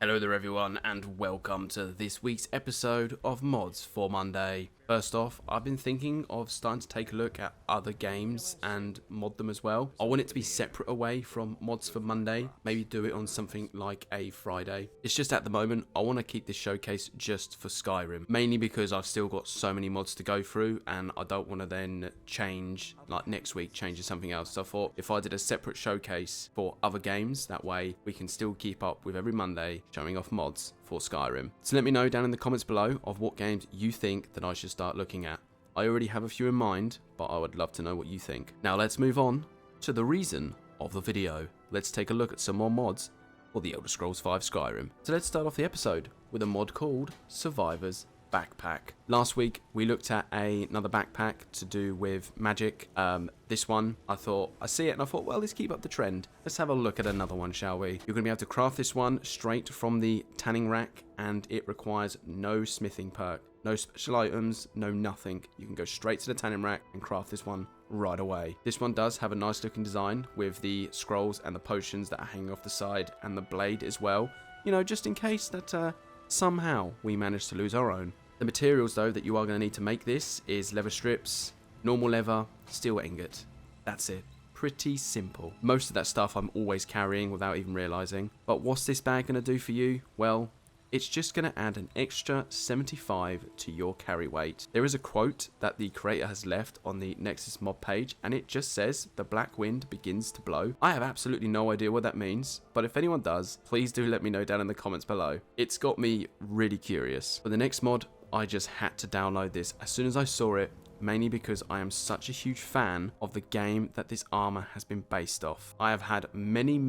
Hello there everyone and welcome to this week's episode of Mods for Monday. First off, I've been thinking of starting to take a look at other games and mod them as well. I want it to be separate away from Mods for Monday, maybe do it on something like a Friday. It's just at the moment, I want to keep this showcase just for Skyrim, mainly because I've still got so many mods to go through and I don't want to then change, like next week, change to something else. So I thought if I did a separate showcase for other games, that way we can still keep up with every Monday showing off mods for Skyrim. So let me know down in the comments below of what games you think that I should start looking at. I already have a few in mind, but I would love to know what you think. Now let's move on to the reason of the video. Let's take a look at some more mods for the Elder Scrolls V Skyrim. So let's start off the episode with a mod called Survivor's Backpack. Last week we looked at another backpack to do with magic. This one, I see it and I thought, well, let's keep up the trend. Let's have a look at another one, shall we? You're going to be able to craft this one straight from the tanning rack and it requires no smithing perk, no special items, no nothing. You can go straight to the tanning rack and craft this one right away. This one does have a nice looking design with the scrolls and the potions that are hanging off the side and the blade as well. You know, just in case that somehow we manage to lose our own. The materials though that you are going to need to make this is leather strips, normal leather, steel ingot. That's it. Pretty simple. Most of that stuff I'm always carrying without even realizing. But what's this bag going to do for you? Well, it's just going to add an extra 75 to your carry weight. There is a quote that the creator has left on the Nexus mod page and it just says, "The black wind begins to blow." I have absolutely no idea what that means, but if anyone does, please do let me know down in the comments below. It's got me really curious. For the next mod, I just had to download this as soon as I saw it, mainly because I am such a huge fan of the game that this armor has been based off. I have had many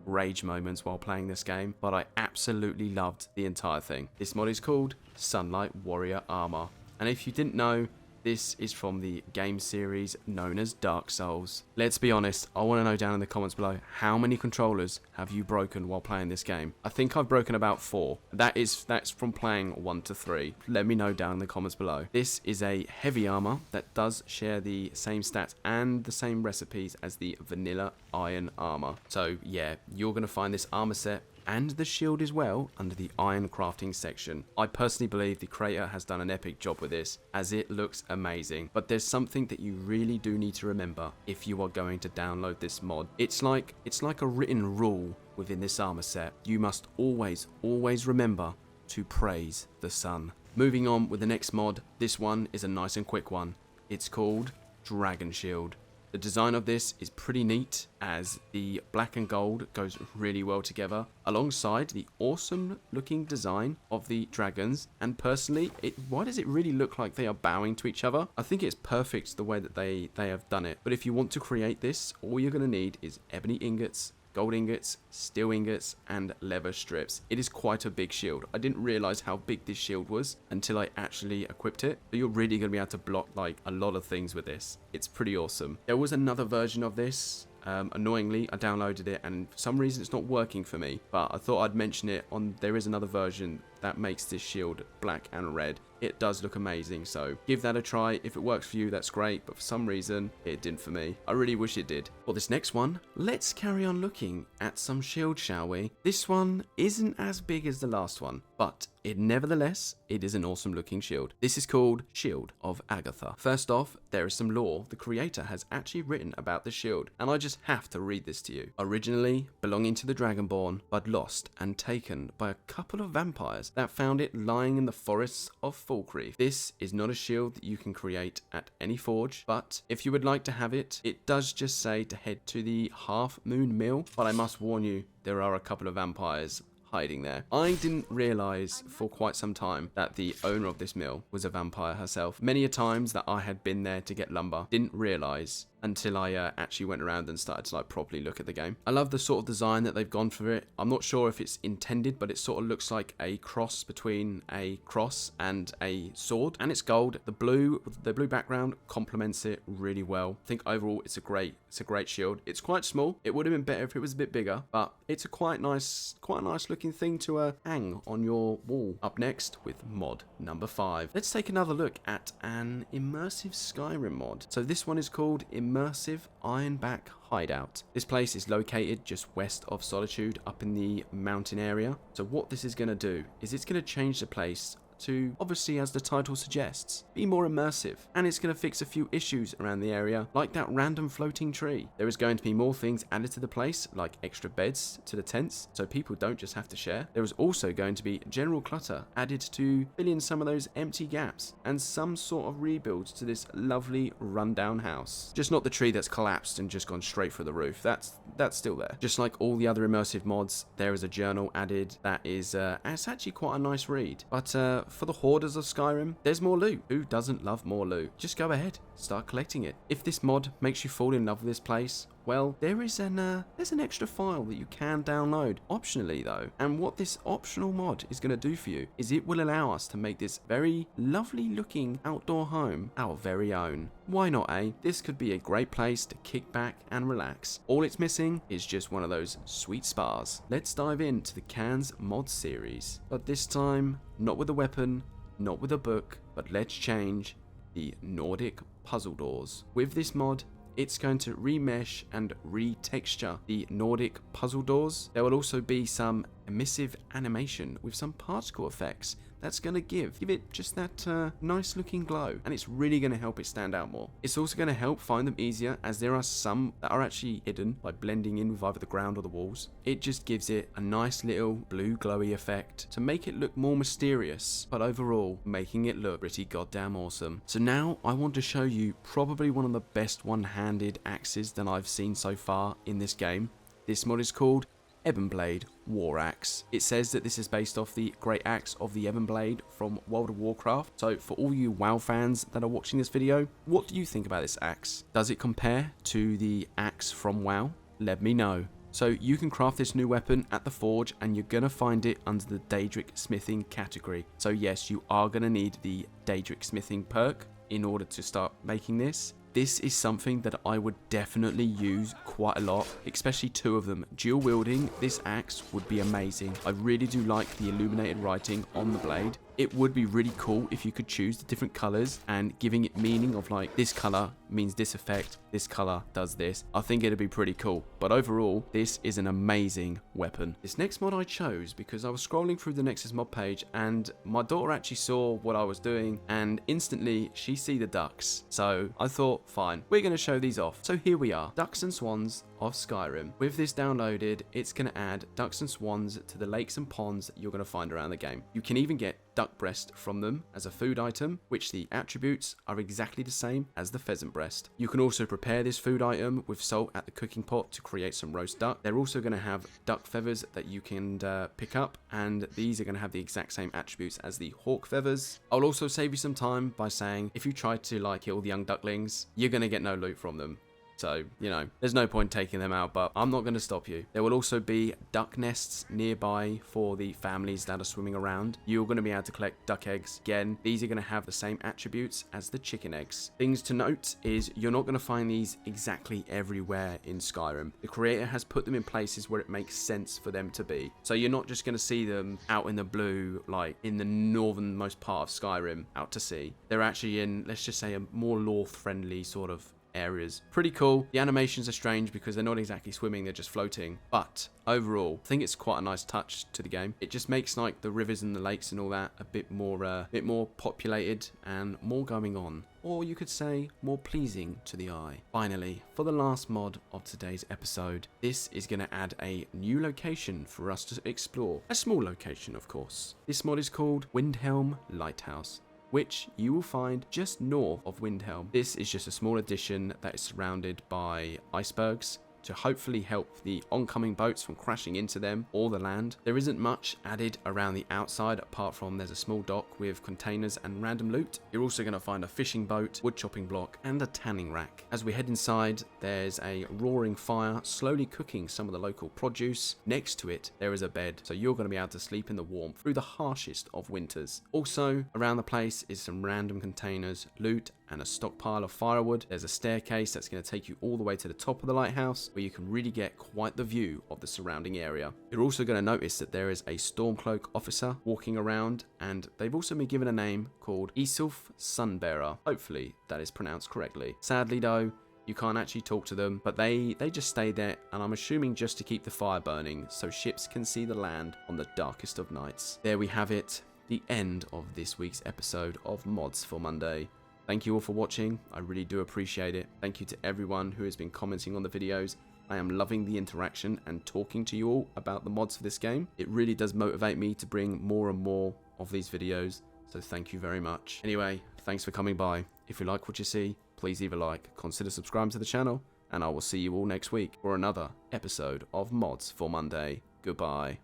rage moments while playing this game, but I absolutely loved the entire thing. This mod is called Sunlight Warrior Armor, and if you didn't know, this is from the game series known as Dark Souls. Let's be honest, I want to know down in the comments below, how many controllers have you broken while playing this game? I think I've broken about 4. That's from playing 1 to 3. Let me know down in the comments below. This is a heavy armor that does share the same stats and the same recipes as the vanilla iron armor. So yeah, you're going to find this armor set and the shield as well under the iron crafting section. I personally believe the creator has done an epic job with this, as it looks amazing. But there's something that you really do need to remember if you are going to download this mod. It's like a written rule within this armor set. You must always remember to praise the sun. Moving on with the next mod, this one is a nice and quick one. It's called Dragon Shield. The design of this is pretty neat, as the black and gold goes really well together alongside the awesome looking design of the dragons. And personally, why does it really look like they are bowing to each other? I think it's perfect the way that they have done it. But if you want to create this, all you're going to need is ebony ingots, gold ingots, steel ingots, and leather strips. It is quite a big shield. I didn't realize how big this shield was until I actually equipped it. But you're really going to be able to block like a lot of things with this. It's pretty awesome. There was another version of this. Annoyingly, I downloaded it and for some reason it's not working for me. But I thought I'd mention it on. There is another version that makes this shield black and red. It does look amazing, so give that a try. If it works for you, that's great, but for some reason it didn't for me. I really wish it did. For this next one, let's carry on looking at some shields, shall we? This one isn't as big as the last one, but nevertheless, it is an awesome looking shield. This is called Shield of Agatha. First off, there is some lore the creator has actually written about the shield, and I just have to read this to you. Originally belonging to the Dragonborn, but lost and taken by a couple of vampires that found it lying in the forests of Falkreath. This is not a shield that you can create at any forge, but if you would like to have it, it does just say to head to the Half Moon Mill, but I must warn you, there are a couple of vampires hiding there. I didn't realize for quite some time that the owner of this mill was a vampire herself. Many a times that I had been there to get lumber, didn't realize until I actually went around and started to like properly look at the game. I love the sort of design that they've gone for it. I'm not sure if it's intended, but it sort of looks like a cross between a cross and a sword, and it's gold. The blue background complements it really well. I think overall it's a great shield. It's quite small. It would have been better if it was a bit bigger, but it's a quite nice looking thing to hang on your wall. Up next with mod number 5. Let's take another look at an immersive Skyrim mod. So this one is called Immersive Immersive Ironback Hideout. This place is located just west of Solitude up in the mountain area. So what this is going to do is it's going to change the place to, obviously as the title suggests, be more immersive, and it's going to fix a few issues around the area, like that random floating tree. There is going to be more things added to the place, like extra beds to the tents, so people don't just have to share. There is also going to be general clutter added to fill in some of those empty gaps, and some sort of rebuild to this lovely rundown house. Just not the tree that's collapsed and just gone straight for the roof. That's still there. Just like all the other immersive mods, there is a journal added that is, it's actually quite a nice read. But for the hoarders of Skyrim, there's more loot. Who doesn't love more loot? Just go ahead, start collecting it. If this mod makes you fall in love with this place, well, there's an extra file that you can download, optionally though. And what this optional mod is going to do for you is it will allow us to make this very lovely looking outdoor home our very own. Why not, eh? This could be a great place to kick back and relax. All it's missing is just one of those sweet spas. Let's dive into the Cans mod series, but this time not with a weapon, not with a book, but let's change the Nordic puzzle doors. With this mod, it's going to remesh and retexture the Nordic puzzle doors. There will also be some emissive animation with some particle effects that's going to give it just that nice looking glow, and it's really going to help it stand out more. It's also going to help find them easier, as there are some that are actually hidden by blending in with either the ground or the walls. It just gives it a nice little blue glowy effect to make it look more mysterious, but overall making it look pretty goddamn awesome. So now I want to show you probably one of the best one-handed axes that I've seen so far in this game. This mod is called Ebonblade War Axe. It says that this is based off the great axe of the Ebonblade from World of Warcraft. So for all you WoW fans that are watching this video, what do you think about this axe? Does it compare to the axe from WoW? Let me know. So you can craft this new weapon at the forge, and you're going to find it under the Daedric smithing category. So yes, you are going to need the Daedric smithing perk in order to start making this. This is something that I would definitely use quite a lot, especially two of them. Dual wielding this axe would be amazing. I really do like the illuminated writing on the blade. It would be really cool if you could choose the different colors and giving it meaning of like, this color means this effect, this color does this. I think it'd be pretty cool. But overall, this is an amazing weapon. This next mod I chose because I was scrolling through the Nexus mod page and my daughter actually saw what I was doing, and instantly she see the ducks. So I thought, fine, we're going to show these off. So here we are, Ducks and Swans of Skyrim. With this downloaded, it's going to add ducks and swans to the lakes and ponds that you're going to find around the game. You can even get duck breast from them as a food item, which the attributes are exactly the same as the pheasant breast. You can also prepare this food item with salt at the cooking pot to create some roast duck. They're also going to have duck feathers that you can pick up, and these are going to have the exact same attributes as the hawk feathers. I'll also save you some time by saying if you try to like kill the young ducklings, you're going to get no loot from them. So, you know, there's no point taking them out, but I'm not going to stop you. There will also be duck nests nearby for the families that are swimming around. You're going to be able to collect duck eggs. Again, these are going to have the same attributes as the chicken eggs. Things to note is you're not going to find these exactly everywhere in Skyrim. The creator has put them in places where it makes sense for them to be. So you're not just going to see them out in the blue, like in the northernmost part of Skyrim, out to sea. They're actually in, let's just say, a more lore-friendly sort of areas. Pretty cool. The animations are strange because they're not exactly swimming, they're just floating. But overall, I think it's quite a nice touch to the game. It just makes like the rivers and the lakes and all that a bit more populated and more going on. Or you could say more pleasing to the eye. Finally, for the last mod of today's episode, this is going to add a new location for us to explore. A small location, of course. This mod is called Windhelm Lighthouse, which you will find just north of Windhelm. This is just a small addition that is surrounded by icebergs to hopefully help the oncoming boats from crashing into them or the land. There isn't much added around the outside apart from there's a small dock with containers and random loot. You're also going to find a fishing boat, wood chopping block, and a tanning rack. As we head inside, there's a roaring fire slowly cooking some of the local produce. Next to it, there is a bed, so you're going to be able to sleep in the warmth through the harshest of winters. Also, around the place is some random containers, loot, and a stockpile of firewood. There's a staircase that's going to take you all the way to the top of the lighthouse, where you can really get quite the view of the surrounding area. You're also going to notice that there is a Stormcloak officer walking around, and they've also been given a name called Isulf Sunbearer. Hopefully that is pronounced correctly. Sadly though, You can't actually talk to them, but they just stay there, and I'm assuming just to keep the fire burning so ships can see the land on the darkest of nights. There we have it, the end of this week's episode of Mods for Monday. Thank you all for watching, I really do appreciate it. Thank you to everyone who has been commenting on the videos. I am loving the interaction and talking to you all about the mods for this game. It really does motivate me to bring more and more of these videos, so thank you very much. Anyway, thanks for coming by. If you like what you see, please leave a like, consider subscribing to the channel, and I will see you all next week for another episode of Mods for Monday. Goodbye.